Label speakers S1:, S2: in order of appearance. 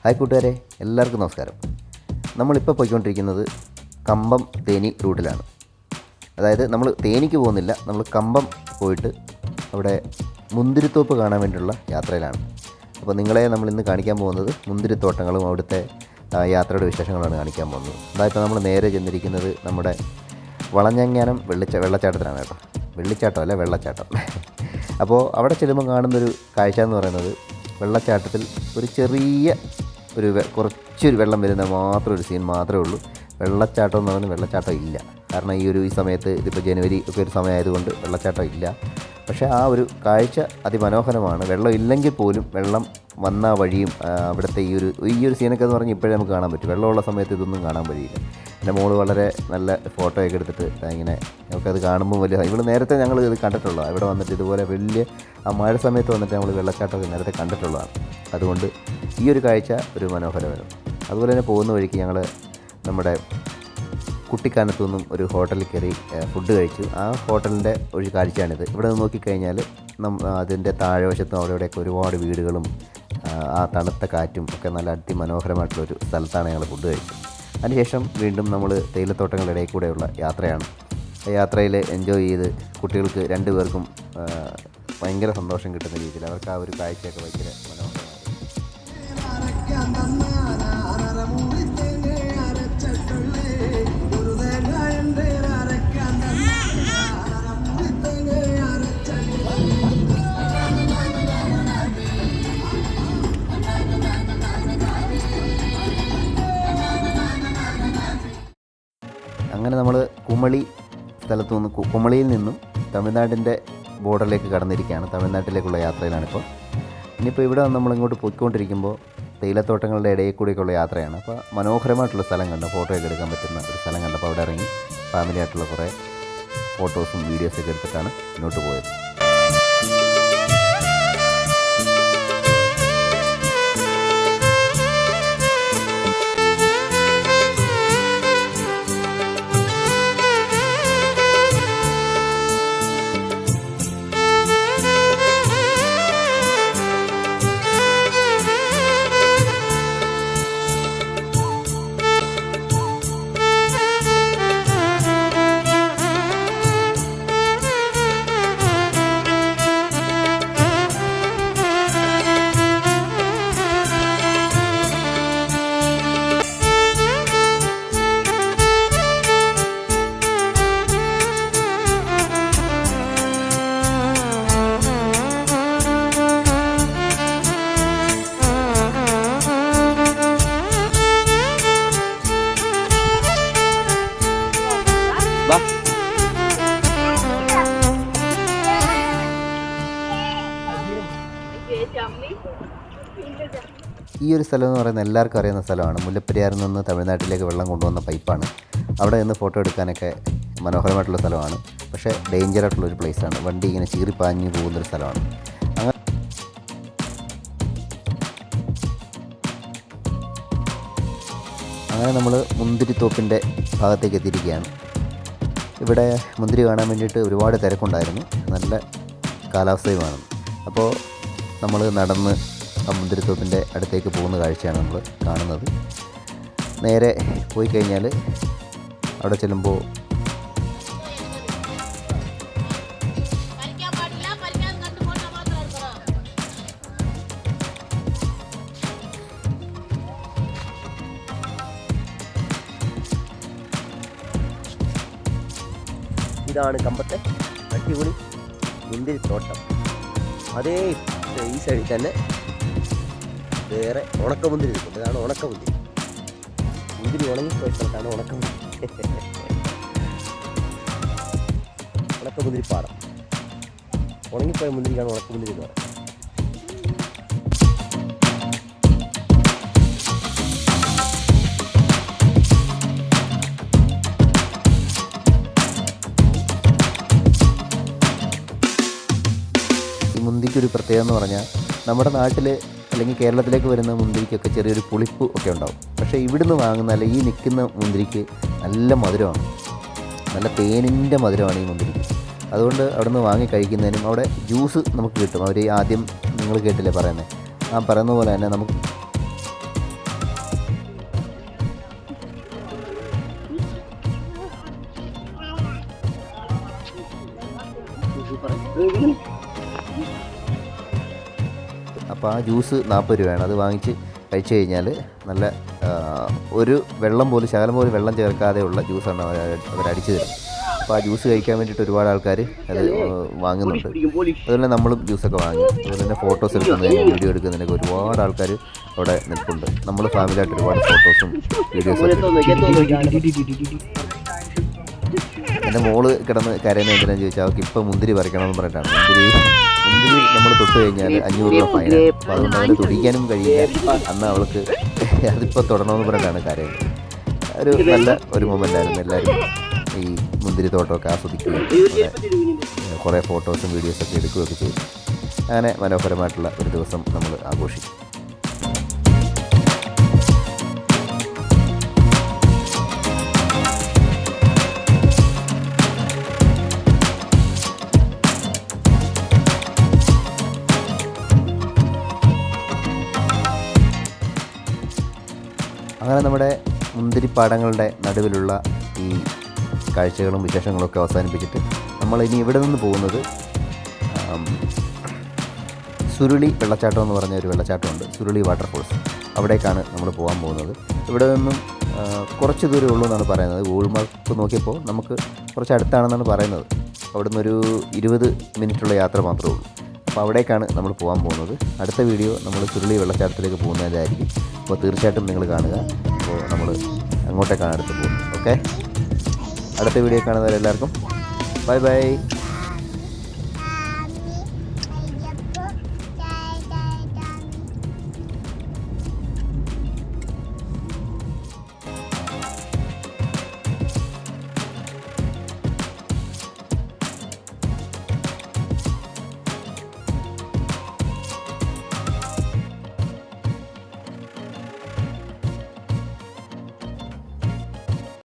S1: Hi കൂട്ടുകാരെ, എല്ലാവർക്കും നമസ്കാരം. നമ്മളിപ്പോൾ പോയിക്കൊണ്ടിരിക്കുന്നത് കമ്പം തേനി റൂട്ടിലാണ്. അതായത് നമ്മൾ തേനിക്ക് പോകുന്നില്ല, നമ്മൾ കമ്പം പോയിട്ട് അവിടെ മുന്തിരിത്തോപ്പ് കാണാൻ വേണ്ടിയുള്ള യാത്രയിലാണ്. അപ്പോൾ നിങ്ങളെ നമ്മളിന്ന് കാണിക്കാൻ പോകുന്നത് മുന്തിരിത്തോട്ടങ്ങളും അവിടുത്തെ യാത്രയുടെ വിശേഷങ്ങളാണ് കാണിക്കാൻ പോകുന്നത്. അതായപ്പോൾ നമ്മൾ നേരെ ചെന്നിരിക്കുന്നത് നമ്മുടെ വളഞ്ഞങ്ങാനം വെള്ളച്ചാട്ടത്തിലാണ് കേട്ടോ. വെള്ളിച്ചാട്ടമല്ല, വെള്ളച്ചാട്ടം. അപ്പോൾ അവിടെ ചെല്ലുമ്പോൾ കാണുന്നൊരു കാഴ്ച എന്ന് പറയുന്നത്, വെള്ളച്ചാട്ടത്തിൽ ഒരു ചെറിയ കുറച്ചൊരു വെള്ളം വരുന്ന മാത്രം ഒരു സീൻ മാത്രമേ ഉള്ളൂ. വെള്ളച്ചാട്ടം എന്ന് പറയുന്നത് വെള്ളച്ചാട്ടം ഇല്ല. കാരണം ഈ സമയത്ത് ഇതിപ്പോൾ ജനുവരി ഒക്കെ ഒരു സമയമായതുകൊണ്ട് വെള്ളച്ചാട്ടം ഇല്ല. പക്ഷേ ആ ഒരു കാഴ്ച അതിമനോഹരമാണ്. വെള്ളം ഇല്ലെങ്കിൽ പോലും വെള്ളം വന്ന വഴിയും അവിടുത്തെ ഈ ഒരു സീനൊക്കെ എന്ന് പറഞ്ഞാൽ ഇപ്പോഴേ നമുക്ക് കാണാൻ പറ്റും. വെള്ളമുള്ള സമയത്ത് ഇതൊന്നും കാണാൻ വഴിയില്ല. എൻ്റെ മോള് വളരെ നല്ല ഫോട്ടോയൊക്കെ എടുത്തിട്ട് ഇങ്ങനെ നമുക്കത് കാണുമ്പോൾ വലിയ ഇവിടെ നേരത്തെ ഞങ്ങൾ ഇത് കണ്ടിട്ടുള്ളതാണ്. ഇവിടെ വന്നിട്ട് ഇതുപോലെ വലിയ മഴ സമയത്ത് വന്നിട്ട് നമ്മൾ വെള്ളച്ചാട്ടമൊക്കെ നേരത്തെ കണ്ടിട്ടുള്ളതാണ്. അതുകൊണ്ട് ഈ ഒരു കാഴ്ച ഒരു മനോഹരമാണ്. അതുപോലെ തന്നെ പോകുന്ന വഴിക്ക് ഞങ്ങൾ നമ്മുടെ കുട്ടിക്കാനത്തു നിന്നും ഒരു ഹോട്ടലിൽ കയറി ഫുഡ് കഴിച്ചു. ആ ഹോട്ടലിൻ്റെ ഒരു കാഴ്ചയാണിത്. ഇവിടെ നിന്ന് നോക്കിക്കഴിഞ്ഞാൽ അതിൻ്റെ താഴെവശത്തും അവിടെയൊക്കെ ഒരുപാട് വീടുകളും ആ തണുത്ത കാറ്റും ഒക്കെ നല്ല അതിമനോഹരമായിട്ടുള്ളൊരു സ്ഥലത്താണ് ഞങ്ങൾ ഫുഡ് കഴിച്ചത്. അതിനുശേഷം വീണ്ടും നമ്മൾ തേയിലത്തോട്ടങ്ങളുടെ ഇടയിൽ കൂടെയുള്ള യാത്രയാണ്. ആ യാത്രയിൽ എൻജോയ് ചെയ്ത് കുട്ടികൾക്ക് രണ്ടുപേർക്കും ഭയങ്കര സന്തോഷം കിട്ടുന്ന രീതിയിൽ അവർക്ക് ആ ഒരു കാഴ്ചയൊക്കെ ഭയങ്കര മനോഹരമാണ്. അങ്ങനെ നമ്മൾ കുമളിയിൽ നിന്നും തമിഴ്നാടിൻ്റെ ബോർഡറിലേക്ക് കടന്നിരിക്കുകയാണ്. തമിഴ്നാട്ടിലേക്കുള്ള യാത്രയിലാണിപ്പോൾ. ഇനിയിപ്പോൾ ഇവിടെ നമ്മളിങ്ങോട്ട് പോയിക്കൊണ്ടിരിക്കുമ്പോൾ തേയിലത്തോട്ടങ്ങളുടെ ഇടയിൽ കൂടിയൊക്കെയുള്ള യാത്രയാണ്. അപ്പോൾ മനോഹരമായിട്ടുള്ള സ്ഥലം കണ്ട് ഫോട്ടോയൊക്കെ എടുക്കാൻ പറ്റുന്ന ഒരു സ്ഥലം കണ്ടപ്പോൾ അവിടെ ഇറങ്ങി ഫാമിലിയായിട്ടുള്ള കുറേ ഫോട്ടോസും വീഡിയോസൊക്കെ എടുത്തിട്ടാണ് മുന്നോട്ട് പോയത്. ഈ ഒരു സ്ഥലം എന്ന് പറയുന്നത് എല്ലാവർക്കും അറിയുന്ന സ്ഥലമാണ്. മുല്ലപ്പെരിയാറിൽ നിന്ന് തമിഴ്നാട്ടിലേക്ക് വെള്ളം കൊണ്ടുവന്ന പൈപ്പാണ്. അവിടെ നിന്ന് ഫോട്ടോ എടുക്കാനൊക്കെ മനോഹരമായിട്ടുള്ള സ്ഥലമാണ്. പക്ഷേ ഡേഞ്ചറായിട്ടുള്ളൊരു പ്ലേസാണ്. വണ്ടി ഇങ്ങനെ ചീറിപ്പാഞ്ഞ് പോകുന്നൊരു സ്ഥലമാണ്. അങ്ങനെ നമ്മൾ മുന്തിരിത്തോപ്പിൻ്റെ ഭാഗത്തേക്ക് എത്തിയിരിക്കുകയാണ്. ഇവിടെ മുന്തിരി കാണാൻ വേണ്ടിയിട്ട് ഒരുപാട് തിരക്കുണ്ടായിരുന്നു. നല്ല കാലാവസ്ഥയുമാണ്. അപ്പോൾ നമ്മൾ നടന്ന് ആ മുന്തിരിത്തോപ്പിൻ്റെ അടുത്തേക്ക് പോകുന്ന കാഴ്ചയാണ് നമ്മൾ കാണുന്നത്. നേരെ പോയി കഴിഞ്ഞാൽ അവിടെ ചെല്ലുമ്പോൾ ഇതാണ് കമ്പത്തെ അടിപൊളി മുന്തിരിത്തോട്ടം. അതേ ഈ സൈഡിൽ തന്നെ വേറെ ഉണക്കമുന്തിരി ഇരിക്കുന്നത്. ഇതാണ് ഉണക്കമുന്തിരി. മുന്തിരി ഉണങ്ങിപ്പോയ സ്ഥലത്താണ് ഉണക്കമുന്തിരി. ഉണക്കമുന്തിരി പാടം. ഉണങ്ങിപ്പോയ മുന്തിരിക്കാണ് ഉണക്കമുന്തിരി എന്ന് പറയുന്നത്. ഈ മുന്തിരിക്കൊരു പ്രത്യേകത എന്ന് പറഞ്ഞാൽ, നമ്മുടെ നാട്ടിൽ അല്ലെങ്കിൽ കേരളത്തിലേക്ക് വരുന്ന മുന്തിരിക്കൊക്കെ ചെറിയൊരു പുളിപ്പ് ഒക്കെ ഉണ്ടാവും. പക്ഷേ ഇവിടുന്ന് വാങ്ങുന്ന അല്ലെങ്കിൽ ഈ നിൽക്കുന്ന മുന്തിരിക്ക് നല്ല മധുരമാണ്. നല്ല തേനിൻ്റെ മധുരമാണ് ഈ മുന്തിരിക്ക്. അതുകൊണ്ട് അവിടെ നിന്ന് വാങ്ങി കഴിക്കുന്നതിനും അവിടെ ജ്യൂസ് നമുക്ക് കിട്ടും. അവർ ആദ്യം നിങ്ങൾ കേട്ടില്ലേ പറയുന്നത്, ആ പറയുന്ന പോലെ തന്നെ നമുക്ക് അപ്പോൾ ആ ജ്യൂസ് 40 രൂപയാണ്. അത് വാങ്ങിച്ച് കഴിച്ചു കഴിഞ്ഞാൽ നല്ല ഒരു വെള്ളം പോലും ശകലം പോലും വെള്ളം ചേർക്കാതെയുള്ള ജ്യൂസാണ് അവരടിച്ചു തരുന്നത്. അപ്പോൾ ആ ജ്യൂസ് കഴിക്കാൻ വേണ്ടിയിട്ട് ഒരുപാട് ആൾക്കാർ അത് വാങ്ങുന്നുണ്ട്. അതുപോലെ നമ്മളും ജ്യൂസൊക്കെ വാങ്ങി. അതുപോലെ തന്നെ ഫോട്ടോസ് എടുക്കുന്നതിന് വീഡിയോ എടുക്കുന്നതിനൊക്കെ ഒരുപാട് ആൾക്കാർ അവിടെ നിൽപ്പുണ്ട്. നമ്മൾ ഫാമിലിയായിട്ട് ഒരുപാട് ഫോട്ടോസും വീഡിയോസും എൻ്റെ മോള് കിടന്ന് കരയുന്ന എന്തിനാന്ന് ചോദിച്ചാൽ അവർക്ക് ഇപ്പോൾ മുന്തിരി പറിക്കണമെന്ന് പറഞ്ഞിട്ടാണ്. മുന്തിരി നമ്മൾ തൊട്ട് കഴിഞ്ഞാൽ 500 രൂപ ഫൈനാണ്. അപ്പോൾ അതുകൊണ്ട് അവന് തൊടിക്കാനും കഴിയില്ല. അന്ന് അവൾക്ക് അതിപ്പോൾ തുടരണമെന്ന് പറഞ്ഞിട്ടാണ് കരയുന്നത്. നല്ല ഒരു മൊമെൻ്റ് ആയിരുന്നു. എല്ലാവരും ഈ മുന്തിരി തോട്ടമൊക്കെ ആസ്വദിക്കുകയും കുറേ ഫോട്ടോസും വീഡിയോസൊക്കെ എടുക്കുകയൊക്കെ ചെയ്തു. അങ്ങനെ മനോഹരമായിട്ടുള്ള ഒരു ദിവസം നമ്മൾ ആഘോഷിക്കും. അങ്ങനെ നമ്മുടെ മുന്തിരിപ്പാടങ്ങളുടെ നടുവിലുള്ള ഈ കാഴ്ചകളും വിശേഷങ്ങളൊക്കെ അവസാനിപ്പിച്ചിട്ട് നമ്മൾ ഇനി ഇവിടെ നിന്ന് പോകുന്നത് സുരുളി വെള്ളച്ചാട്ടം എന്ന് പറഞ്ഞ ഒരു വെള്ളച്ചാട്ടമുണ്ട്, സുരുളി വാട്ടർഫോൾസ്. അവിടേക്കാണ് നമ്മൾ പോകാൻ പോകുന്നത്. ഇവിടെ നിന്നും കുറച്ച് ദൂരമേ ഉള്ളൂ എന്നാണ് പറയുന്നത്. ഗൂഗിൾ മാപ്പ് നോക്കിയപ്പോൾ നമുക്ക് കുറച്ച് അടുത്താണെന്നാണ് പറയുന്നത്. അവിടെ നിന്നൊരു 20 മിനിറ്റുള്ള യാത്ര മാത്രമേ ഉള്ളൂ. അപ്പോൾ അവിടേക്കാണ് നമ്മൾ പോകാൻ പോകുന്നത്. അടുത്ത വീഡിയോ നമ്മൾ സുരുളി വെള്ളച്ചാട്ടത്തിലേക്ക് പോകുന്നതായിരിക്കും. അപ്പോൾ തീർച്ചയായിട്ടും നിങ്ങൾ കാണുക. അപ്പോൾ നമ്മൾ അങ്ങോട്ടേക്കാണ് അടുത്ത് പോകുന്നത്. ഓക്കെ, അടുത്ത വീഡിയോ കാണുന്നവരെല്ലാവർക്കും ബൈ ബൈ.